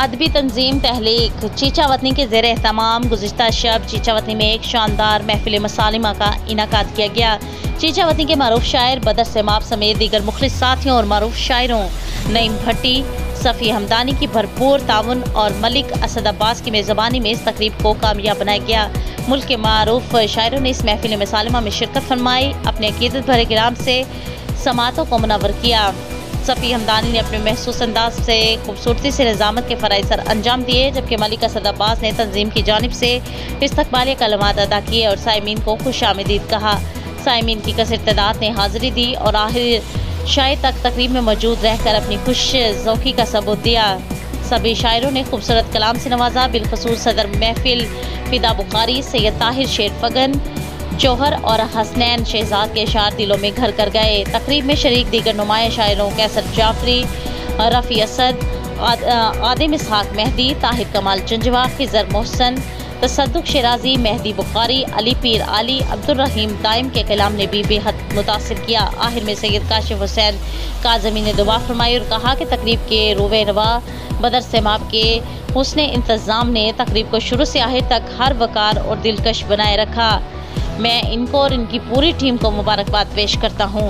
अदबी तंजीम तहलीक चीचा वतनी के ज़ेर एहतमाम गुज़िश्ता शब चीचा वतनी में एक शानदार महफिल मसालिमा का इनाकाद किया गया। चीचा वतनी के मारूफ शायर बदर सेमाब समेत दीगर मुखलिस साथियों और मारूफ शायरों नईम भट्टी, सफ़ी हमदानी की भरपूर ताउन और मलिक असद अब्बास की मेज़बानी में इस तकरीब को कामयाब बनाया गया। मुल्क के मारूफ शायरों ने इस महफिल मसालिमा में शिरकत फरमाई, अपने अकीदत भरे किराम से समातों को मुनव्वर किया। सफ़ी हमदानी ने अपने महसूस अंदाज से खूबसूरती से निज़ामत के फ़राइज़ सर अंजाम दिए, जबकि मलिक असद अब्बास ने तंजीम की जानिब से इस्तकबालिया कलमात अदा किए और साइमीन को खुश आमदीद कहा। साइमीन की कसर तादाद ने हाज़िरी दी और आखिर शायर तक तकरीब में मौजूद रहकर अपनी खुश ज़ौक़ी का सबूत दिया। सभी शायरों ने खूबसूरत कलाम से नवाजा, बिलखसूस सदर महफिल फिदा बुखारी, सैयद ताहिर शेर फगन, जौहर और हसनैन शहजाद के अशार दिलों में घर कर गए। तकरीब में शरीक दीगर नुमाया शायरों कैसर जाफरी, रफ़ी असद, आदिम इसहाक मेहदी, ताहिर कमाल जंजवा, खिजर मोहसन, तसद्दुक शिराजी, मेहदी बुखारी, अली पीर आली, अब्दुल रहीम दाइम के कलाम ने भी बेहद मुतासिर किया। आखिर में सैयद काशिफ हुसैन काज़मी ने दुआ फरमाई और कहा कि तकरीब के रोवे रवा बदर सेमाब के हुस्ने इंतज़ाम ने तकरीब को शुरू से आखिर तक हर वकार और दिलकश बनाए रखा। मैं इनको और इनकी पूरी टीम को मुबारकबाद पेश करता हूँ।